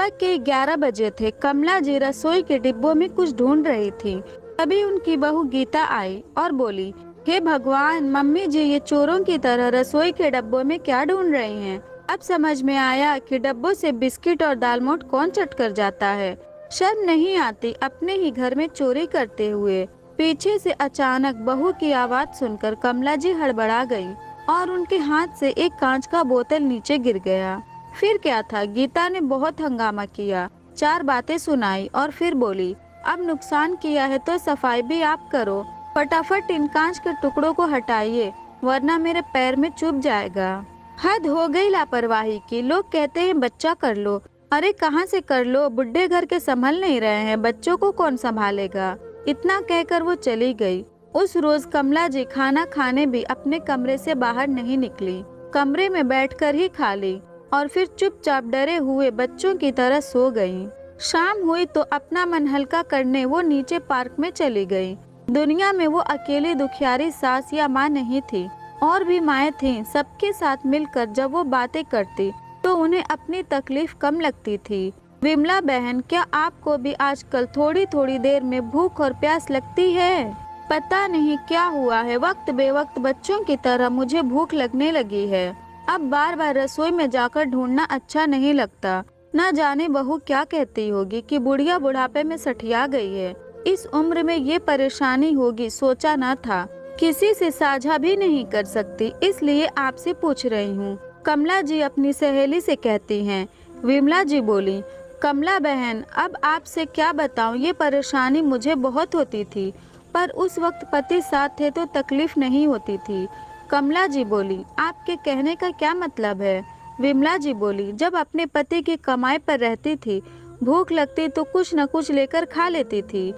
सुबह के 11 बजे थे। कमला जी रसोई के डिब्बों में कुछ ढूंढ रही थी। तभी उनकी बहू गीता आई और बोली, हे भगवान, मम्मी जी ये चोरों की तरह रसोई के डब्बों में क्या ढूंढ रही हैं। अब समझ में आया कि डब्बों से बिस्किट और दालमोट कौन चट कर जाता है। शर्म नहीं आती अपने ही घर में चोरी करते हुए। पीछे से अचानक बहू की आवाज सुनकर कमला जी हड़बड़ा गई और उनके हाथ से एक कांच का बोतल नीचे गिर गया। फिर क्या था, गीता ने बहुत हंगामा किया, 4 बातें सुनाई और फिर बोली, अब नुकसान किया है तो सफाई भी आप करो। फटाफट इन कांच के टुकड़ों को हटाइए, वरना मेरे पैर में चुभ जाएगा। हद हो गई लापरवाही की। लोग कहते हैं बच्चा कर लो। अरे कहाँ से कर लो, बुढ़े घर के संभल नहीं रहे हैं, बच्चों को कौन संभालेगा। इतना कहकर वो चली गई। उस रोज कमला जी खाना खाने भी अपने कमरे से बाहर नहीं निकली। कमरे में बैठकर ही खा ली और फिर चुपचाप डरे हुए बच्चों की तरह सो गईं। शाम हुई तो अपना मन हल्का करने वो नीचे पार्क में चली गई। दुनिया में वो अकेली दुखियारी सास या माँ नहीं थी, और भी माएँ थीं। सबके साथ मिलकर जब वो बातें करती तो उन्हें अपनी तकलीफ कम लगती थी। विमला बहन, क्या आपको भी आजकल थोड़ी थोड़ी देर में भूख और प्यास लगती है? पता नहीं क्या हुआ है, वक्त बेवक्त बच्चों की तरह मुझे भूख लगने लगी है। अब बार बार रसोई में जाकर ढूंढना अच्छा नहीं लगता। न जाने बहू क्या कहती होगी कि बुढ़िया बुढ़ापे में सठिया गई है। इस उम्र में ये परेशानी होगी सोचा न था। किसी से साझा भी नहीं कर सकती, इसलिए आपसे पूछ रही हूँ। कमला जी अपनी सहेली से कहती हैं। विमला जी बोली, कमला बहन, अब आपसे क्या बताऊं, ये परेशानी मुझे बहुत होती थी, पर उस वक्त पति साथ थे तो तकलीफ नहीं होती थी। कमला जी बोली, आपके कहने का क्या मतलब है? विमला जी बोली, जब अपने पति की कमाई पर रहती थी, भूख लगती तो कुछ न कुछ लेकर खा लेती थी,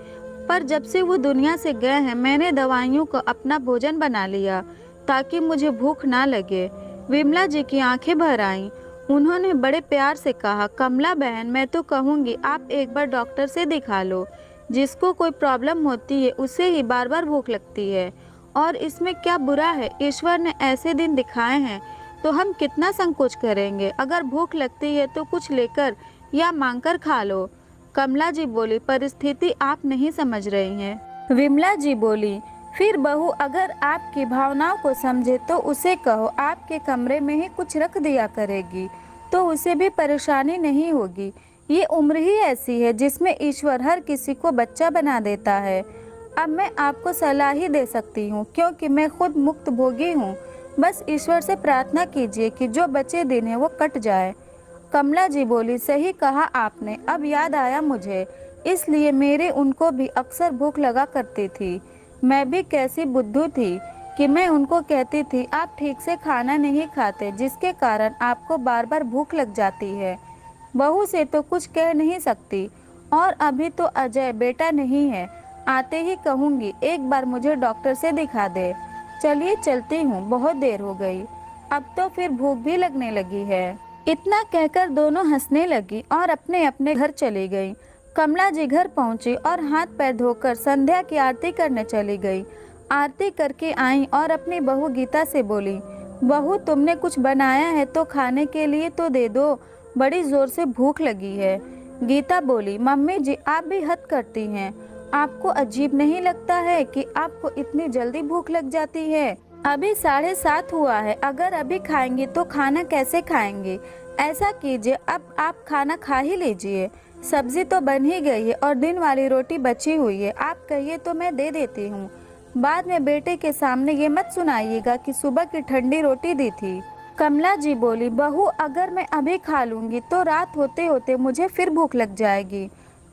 पर जब से वो दुनिया से गए हैं मैंने दवाइयों को अपना भोजन बना लिया ताकि मुझे भूख ना लगे। विमला जी की आंखें भर आईं। उन्होंने बड़े प्यार से कहा, कमला बहन, मैं तो कहूँगी आप एक बार डॉक्टर से दिखा लो। जिसको कोई प्रॉब्लम होती है उसे ही बार बार भूख लगती है, और इसमें क्या बुरा है। ईश्वर ने ऐसे दिन दिखाए हैं तो हम कितना संकोच करेंगे। अगर भूख लगती है तो कुछ लेकर या मांगकर खा लो। कमला जी बोली, परिस्थिति आप नहीं समझ रही हैं। विमला जी बोली, फिर बहू अगर आपकी भावनाओं को समझे तो उसे कहो आपके कमरे में ही कुछ रख दिया करेगी, तो उसे भी परेशानी नहीं होगी। ये उम्र ही ऐसी है जिसमें ईश्वर हर किसी को बच्चा बना देता है। अब मैं आपको सलाह ही दे सकती हूँ, क्योंकि मैं खुद मुक्त भोगी हूँ। बस ईश्वर से प्रार्थना कीजिए कि जो बचे दिन है वो कट जाए। कमला जी बोली, सही कहा आपने, अब याद आया मुझे, इसलिए मेरे उनको भी अक्सर भूख लगा करती थी। मैं भी कैसी बुद्धू थी कि मैं उनको कहती थी आप ठीक से खाना नहीं खाते, जिसके कारण आपको बार बार भूख लग जाती है। बहू से तो कुछ कह नहीं सकती, और अभी तो अजय बेटा नहीं है, आते ही कहूँगी एक बार मुझे डॉक्टर से दिखा दे। चलिए चलती हूँ, बहुत देर हो गई, अब तो फिर भूख भी लगने लगी है। इतना कहकर दोनों हंसने लगी और अपने अपने घर चली गई। कमला जी घर पहुंची और हाथ पैर धोकर संध्या की आरती करने चली गई। आरती करके आई और अपनी बहू गीता से बोली, बहू तुमने कुछ बनाया है तो खाने के लिए तो दे दो, बड़ी जोर से भूख लगी है। गीता बोली, मम्मी जी आप भी हद करती हैं, आपको अजीब नहीं लगता है कि आपको इतनी जल्दी भूख लग जाती है? अभी 7:30 हुआ है, अगर अभी खाएंगे तो खाना कैसे खाएंगे? ऐसा कीजिए, अब आप खाना खा ही लीजिए, सब्जी तो बन ही गई है और दिन वाली रोटी बची हुई है, आप कहिए तो मैं दे देती हूँ। बाद में बेटे के सामने ये मत सुनाइएगा कि सुबह की ठंडी रोटी दी थी। कमला जी बोली, बहू अगर मैं अभी खा लूँगी तो रात होते होते मुझे फिर भूख लग जाएगी,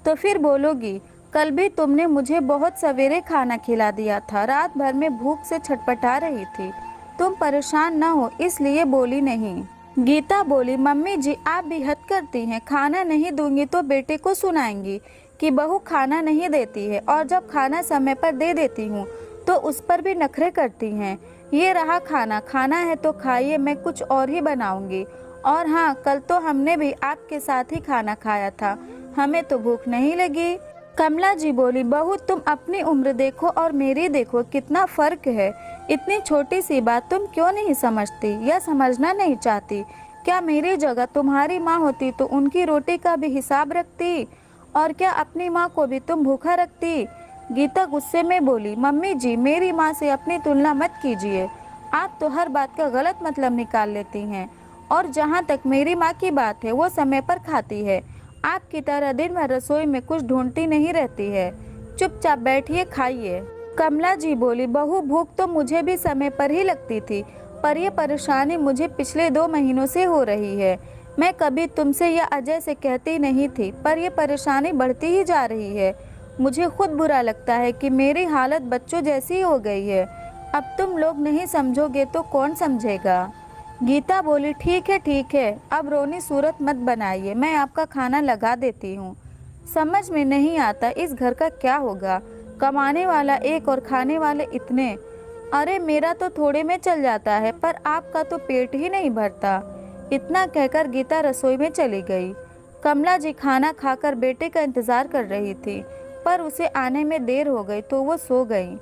तो फिर बोलोगी कल भी तुमने मुझे बहुत सवेरे खाना खिला दिया था, रात भर में भूख से छटपटा रही थी, तुम परेशान ना हो इसलिए बोली नहीं। गीता बोली, मम्मी जी आप भी हद करती हैं, खाना नहीं दूंगी तो बेटे को सुनाएंगी कि बहू खाना नहीं देती है, और जब खाना समय पर दे देती हूँ तो उस पर भी नखरे करती हैं। ये रहा खाना, खाना है तो खाइए, मैं कुछ और ही बनाऊंगी। और हाँ, कल तो हमने भी आपके साथ ही खाना खाया था, हमें तो भूख नहीं लगी। कमला जी बोली, बहू तुम अपनी उम्र देखो और मेरी देखो, कितना फर्क है। इतनी छोटी सी बात तुम क्यों नहीं समझती या समझना नहीं चाहती? क्या मेरी जगह तुम्हारी माँ होती तो उनकी रोटी का भी हिसाब रखती? और क्या अपनी माँ को भी तुम भूखा रखती? गीता गुस्से में बोली, मम्मी जी मेरी माँ से अपनी तुलना मत कीजिए। आप तो हर बात का गलत मतलब निकाल लेती हैं। और जहाँ तक मेरी माँ की बात है, वो समय पर खाती है। आपकी तरह दिन भर रसोई में कुछ ढूंढती नहीं रहती है। चुपचाप बैठिए, खाइए। कमला जी बोली, बहू भूख तो मुझे भी समय पर ही लगती थी, पर यह परेशानी मुझे पिछले 2 महीनों से हो रही है। मैं कभी तुमसे या अजय से कहती नहीं थी, पर यह परेशानी बढ़ती ही जा रही है। मुझे खुद बुरा लगता है कि मेरी हालत बच्चों जैसी हो गई है। अब तुम लोग नहीं समझोगे तो कौन समझेगा? गीता बोली, ठीक है, अब रोनी सूरत मत बनाइए, मैं आपका खाना लगा देती हूँ। समझ में नहीं आता इस घर का क्या होगा, कमाने वाला एक और खाने वाले इतने। अरे मेरा तो थोड़े में चल जाता है, पर आपका तो पेट ही नहीं भरता। इतना कहकर गीता रसोई में चली गई। कमला जी खाना खाकर बेटे का इंतजार कर रही थी, पर उसे आने में देर हो गई तो वो सो गई।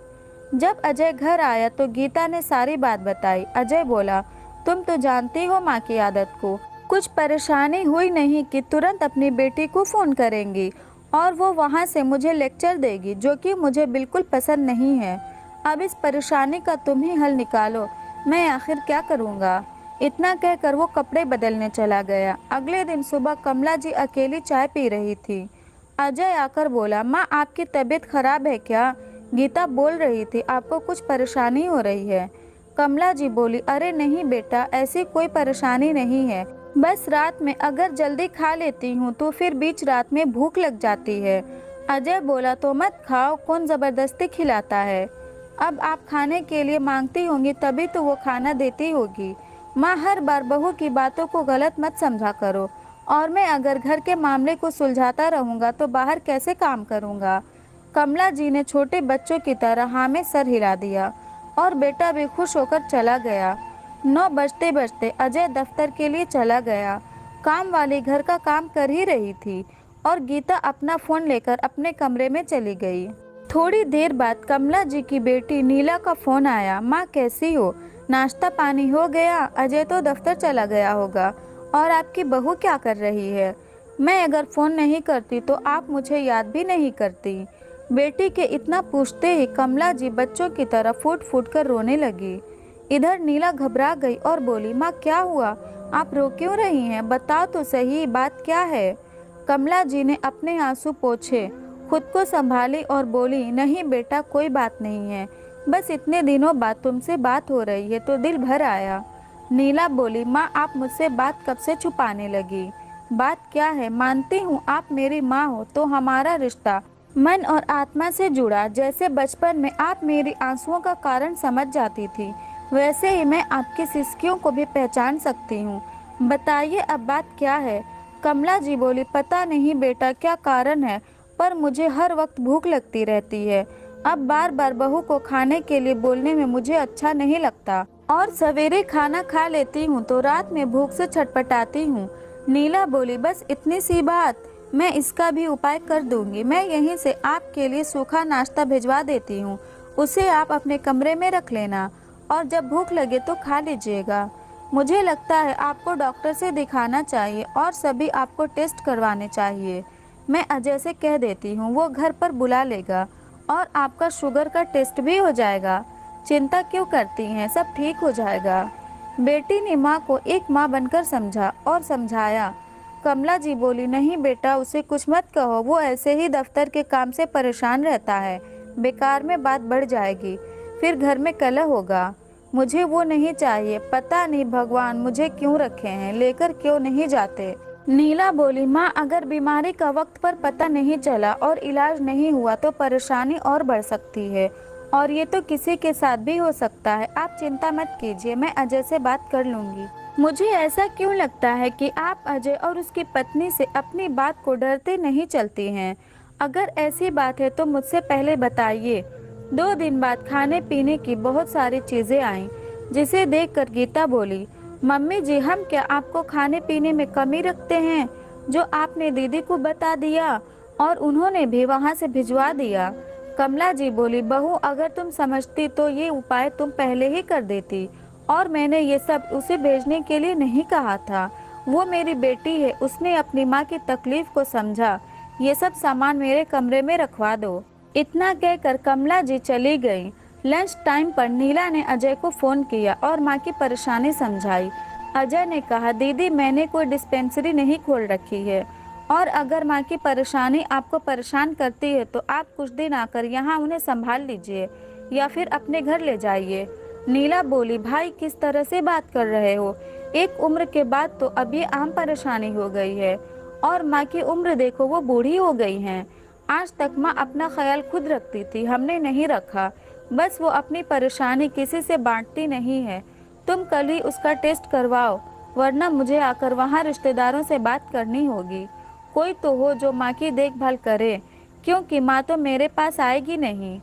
जब अजय घर आया तो गीता ने सारी बात बताई। अजय बोला, तुम तो जानती हो माँ की आदत को, कुछ परेशानी हुई नहीं कि तुरंत अपनी बेटी को फ़ोन करेंगी और वो वहाँ से मुझे लेक्चर देगी, जो कि मुझे बिल्कुल पसंद नहीं है। अब इस परेशानी का तुम ही हल निकालो, मैं आखिर क्या करूँगा। इतना कहकर वो कपड़े बदलने चला गया। अगले दिन सुबह कमला जी अकेली चाय पी रही थी। अजय आकर बोला, माँ आपकी तबीयत खराब है क्या? गीता बोल रही थी, आपको कुछ परेशानी हो रही है? कमला जी बोली, अरे नहीं बेटा, ऐसी कोई परेशानी नहीं है, बस रात में अगर जल्दी खा लेती हूँ तो फिर बीच रात में भूख लग जाती है। अजय बोला, तो मत खाओ, कौन ज़बरदस्ती खिलाता है? अब आप खाने के लिए मांगती होंगी तभी तो वो खाना देती होगी। माँ हर बार बहू की बातों को गलत मत समझा करो, और मैं अगर घर के मामले को सुलझाता रहूँगा तो बाहर कैसे काम करूँगा। कमला जी ने छोटे बच्चों की तरह हाँ में सर हिला दिया और बेटा भी खुश होकर चला गया। 9 बजते बजते अजय दफ्तर के लिए चला गया। काम वाली घर का काम कर ही रही थी और गीता अपना फ़ोन लेकर अपने कमरे में चली गई। थोड़ी देर बाद कमला जी की बेटी नीला का फ़ोन आया। माँ कैसी हो, नाश्ता पानी हो गया? अजय तो दफ्तर चला गया होगा, और आपकी बहू क्या कर रही है? मैं अगर फ़ोन नहीं करती तो आप मुझे याद भी नहीं करती। बेटी के इतना पूछते ही कमला जी बच्चों की तरह फूट फूट कर रोने लगी। इधर नीला घबरा गई और बोली, माँ क्या हुआ, आप रो क्यों रही हैं? बताओ तो सही, बात क्या है? कमला जी ने अपने आंसू पोंछे, खुद को संभाली और बोली, नहीं बेटा, कोई बात नहीं है, बस इतने दिनों बाद तुमसे बात हो रही है तो दिल भर आया। नीला बोली, माँ आप मुझसे बात कब से छुपाने लगी? बात क्या है? मानती हूँ आप मेरी माँ हो, तो हमारा रिश्ता मन और आत्मा से जुड़ा। जैसे बचपन में आप मेरी आंसुओं का कारण समझ जाती थी, वैसे ही मैं आपकी सिसकियों को भी पहचान सकती हूँ। बताइए अब बात क्या है? कमला जी बोली, पता नहीं बेटा क्या कारण है, पर मुझे हर वक्त भूख लगती रहती है। अब बार बार बहू को खाने के लिए बोलने में मुझे अच्छा नहीं लगता, और सवेरे खाना खा लेती हूँ तो रात में भूख से छटपटाती हूँ। नीला बोली, बस इतनी सी बात, मैं इसका भी उपाय कर दूंगी। मैं यहीं से आपके लिए सूखा नाश्ता भिजवा देती हूँ, उसे आप अपने कमरे में रख लेना और जब भूख लगे तो खा लीजिएगा। मुझे लगता है आपको डॉक्टर से दिखाना चाहिए और सभी आपको टेस्ट करवाने चाहिए। मैं अजय से कह देती हूँ, वो घर पर बुला लेगा और आपका शुगर का टेस्ट भी हो जाएगा। चिंता क्यों करती हैं, सब ठीक हो जाएगा। बेटी ने माँ को एक माँ बनकर समझा और समझाया। कमला जी बोली, नहीं बेटा, उसे कुछ मत कहो, वो ऐसे ही दफ्तर के काम से परेशान रहता है, बेकार में बात बढ़ जाएगी, फिर घर में कलह होगा। मुझे वो नहीं चाहिए, पता नहीं भगवान मुझे क्यों रखे हैं, लेकर क्यों नहीं जाते। नीला बोली, माँ अगर बीमारी का वक्त पर पता नहीं चला और इलाज नहीं हुआ तो परेशानी और बढ़ सकती है, और ये तो किसी के साथ भी हो सकता है। आप चिंता मत कीजिए, मैं अजय से बात कर लूँगी। मुझे ऐसा क्यों लगता है कि आप अजय और उसकी पत्नी से अपनी बात को डरते नहीं चलती हैं? अगर ऐसी बात है तो मुझसे पहले बताइए। 2 दिन बाद खाने पीने की बहुत सारी चीज़ें आईं, जिसे देखकर गीता बोली, मम्मी जी हम क्या आपको खाने पीने में कमी रखते हैं? जो आपने दीदी को बता दिया और उन्होंने भी वहाँ से भिजवा दिया। कमला जी बोली, बहू अगर तुम समझती तो ये उपाय तुम पहले ही कर देती, और मैंने ये सब उसे भेजने के लिए नहीं कहा था। वो मेरी बेटी है, उसने अपनी माँ की तकलीफ को समझा। ये सब सामान मेरे कमरे में रखवा दो। इतना कहकर कमला जी चली गई। लंच टाइम पर नीला ने अजय को फोन किया और माँ की परेशानी समझाई। अजय ने कहा, दीदी मैंने कोई डिस्पेंसरी नहीं खोल रखी है, और अगर माँ की परेशानी आपको परेशान करती है तो आप कुछ दिन आकर यहाँ उन्हें संभाल लीजिए या फिर अपने घर ले जाइए। नीला बोली, भाई किस तरह से बात कर रहे हो? एक उम्र के बाद तो अब ये आम परेशानी हो गई है, और माँ की उम्र देखो, वो बूढ़ी हो गई हैं। आज तक माँ अपना ख्याल खुद रखती थी, हमने नहीं रखा। बस वो अपनी परेशानी किसी से बांटती नहीं है। तुम कल ही उसका टेस्ट करवाओ, वरना मुझे आकर वहाँ रिश्तेदारों से बात करनी होगी। कोई तो हो जो माँ की देखभाल करे, क्योंकि माँ तो मेरे पास आएगी नहीं।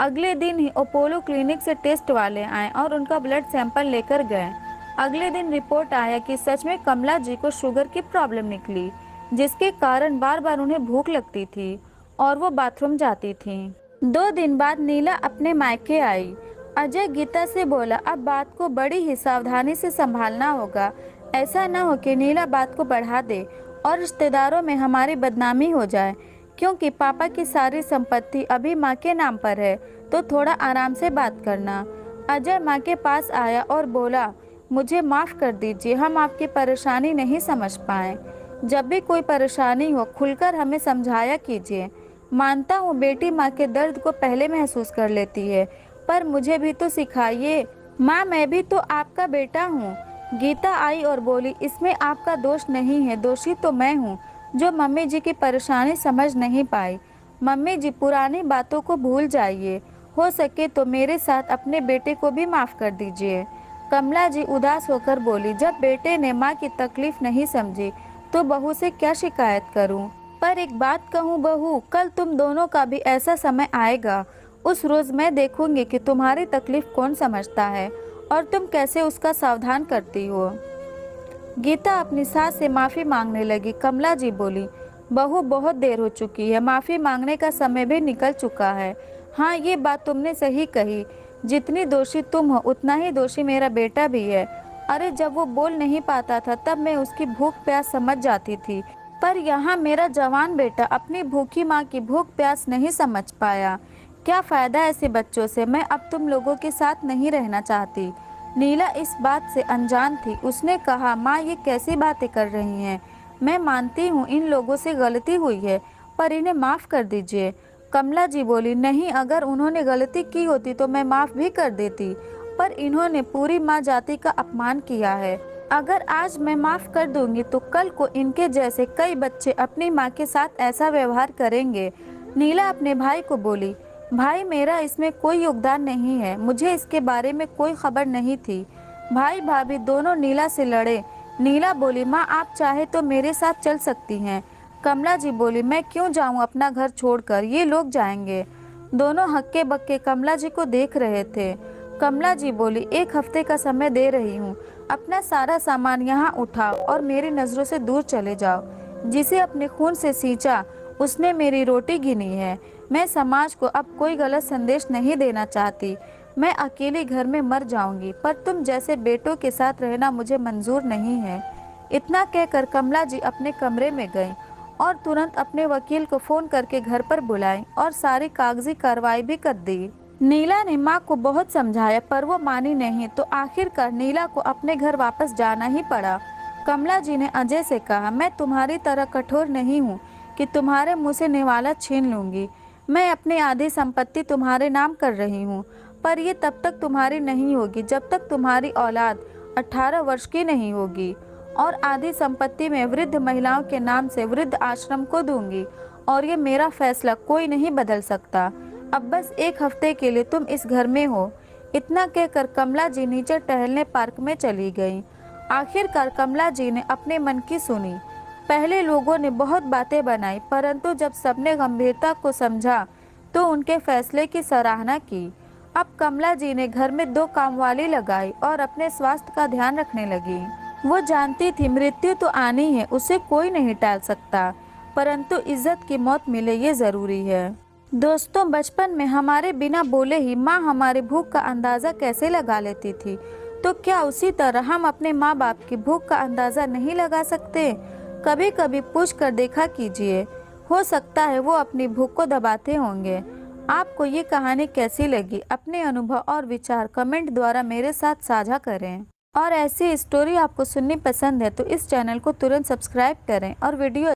अगले दिन ही अपोलो क्लिनिक से टेस्ट वाले आए और उनका ब्लड सैंपल लेकर गए। अगले दिन रिपोर्ट आया कि सच में कमला जी को शुगर की प्रॉब्लम निकली, जिसके कारण बार बार उन्हें भूख लगती थी और वो बाथरूम जाती थी। 2 दिन बाद नीला अपने मायके आई। अजय गीता से बोला, अब बात को बड़ी ही सावधानी से संभालना होगा। ऐसा न हो कि नीला बात को बढ़ा दे और रिश्तेदारों में हमारी बदनामी हो जाए, क्योंकि पापा की सारी संपत्ति अभी माँ के नाम पर है, तो थोड़ा आराम से बात करना। अजय माँ के पास आया और बोला, मुझे माफ़ कर दीजिए, हम आपकी परेशानी नहीं समझ पाए। जब भी कोई परेशानी हो खुलकर हमें समझाया कीजिए। मानता हूँ बेटी माँ के दर्द को पहले महसूस कर लेती है, पर मुझे भी तो सिखाइए। माँ, मैं भी तो आपका बेटा हूँ। गीता आई और बोली, इसमें आपका दोष नहीं है, दोषी तो मैं हूँ जो मम्मी जी की परेशानी समझ नहीं पाई। मम्मी जी, पुरानी बातों को भूल जाइए। हो सके तो मेरे साथ अपने बेटे को भी माफ़ कर दीजिए। कमला जी उदास होकर बोली, जब बेटे ने माँ की तकलीफ नहीं समझी तो बहू से क्या शिकायत करूं? पर एक बात कहूं बहू, कल तुम दोनों का भी ऐसा समय आएगा। उस रोज मैं देखूंगी कि तुम्हारी तकलीफ कौन समझता है और तुम कैसे उसका सावधान करती हो। गीता अपनी सास से माफ़ी मांगने लगी। कमला जी बोली, बहू बहुत देर हो चुकी है, माफ़ी मांगने का समय भी निकल चुका है। हाँ, ये बात तुमने सही कही, जितनी दोषी तुम हो उतना ही दोषी मेरा बेटा भी है। अरे जब वो बोल नहीं पाता था तब मैं उसकी भूख प्यास समझ जाती थी, पर यहाँ मेरा जवान बेटा अपनी भूखी माँ की भूख प्यास नहीं समझ पाया। क्या फ़ायदा ऐसे बच्चों से? मैं अब तुम लोगों के साथ नहीं रहना चाहती। नीला इस बात से अनजान थी। उसने कहा, माँ ये कैसी बातें कर रही हैं? मैं मानती हूँ इन लोगों से गलती हुई है, पर इन्हें माफ़ कर दीजिए। कमला जी बोली, नहीं, अगर उन्होंने गलती की होती तो मैं माफ़ भी कर देती, पर इन्होंने पूरी माँ जाति का अपमान किया है। अगर आज मैं माफ़ कर दूंगी तो कल को इनके जैसे कई बच्चे अपनी माँ के साथ ऐसा व्यवहार करेंगे। नीला अपने भाई को बोली, भाई मेरा इसमें कोई योगदान नहीं है, मुझे इसके बारे में कोई खबर नहीं थी। भाई भाभी दोनों नीला से लड़े। नीला बोली, माँ आप चाहे तो मेरे साथ चल सकती हैं। कमला जी बोली, मैं क्यों जाऊँ अपना घर छोड़कर, ये लोग जाएंगे। दोनों हक्के बक्के कमला जी को देख रहे थे। कमला जी बोली, 1 हफ्ते का समय दे रही हूँ, अपना सारा सामान यहाँ उठाओ और मेरी नज़रों से दूर चले जाओ। जिसे अपने खून से सींचा उसने मेरी रोटी गिनी है। मैं समाज को अब कोई गलत संदेश नहीं देना चाहती। मैं अकेले घर में मर जाऊंगी, पर तुम जैसे बेटों के साथ रहना मुझे मंजूर नहीं है। इतना कहकर कमला जी अपने कमरे में गईं और तुरंत अपने वकील को फ़ोन करके घर पर बुलाई और सारी कागजी कार्रवाई भी कर दी। नीला ने माँ को बहुत समझाया, पर वो मानी नहीं, तो आखिरकार नीला को अपने घर वापस जाना ही पड़ा। कमला जी ने अजय से कहा, मैं तुम्हारी तरह कठोर नहीं हूँ कि तुम्हारे मुँह से निवाला छीन लूँगी। मैं अपनी आधी संपत्ति तुम्हारे नाम कर रही हूँ, पर ये तब तक तुम्हारी नहीं होगी जब तक तुम्हारी औलाद 18 वर्ष की नहीं होगी। और आधी संपत्ति में वृद्ध महिलाओं के नाम से वृद्ध आश्रम को दूंगी, और ये मेरा फैसला कोई नहीं बदल सकता। अब बस 1 हफ्ते के लिए तुम इस घर में हो। इतना कहकर कमला जी नीचे टहलने पार्क में चली गईं। आखिरकार कमला जी ने अपने मन की सुनी। पहले लोगों ने बहुत बातें बनाई, परंतु जब सबने गंभीरता को समझा तो उनके फैसले की सराहना की। अब कमला जी ने घर में 2 कामवाली लगाई और अपने स्वास्थ्य का ध्यान रखने लगी। वो जानती थी मृत्यु तो आनी है, उसे कोई नहीं टाल सकता, परंतु इज्जत की मौत मिले ये ज़रूरी है। दोस्तों, बचपन में हमारे बिना बोले ही माँ हमारी भूख का अंदाज़ा कैसे लगा लेती थी। तो क्या उसी तरह हम अपने माँ बाप की भूख का अंदाज़ा नहीं लगा सकते? कभी कभी पूछ कर देखा कीजिए, हो सकता है वो अपनी भूख को दबाते होंगे। आपको ये कहानी कैसी लगी? अपने अनुभव और विचार कमेंट द्वारा मेरे साथ साझा करें। और ऐसी स्टोरी आपको सुननी पसंद है तो इस चैनल को तुरंत सब्सक्राइब करें और वीडियो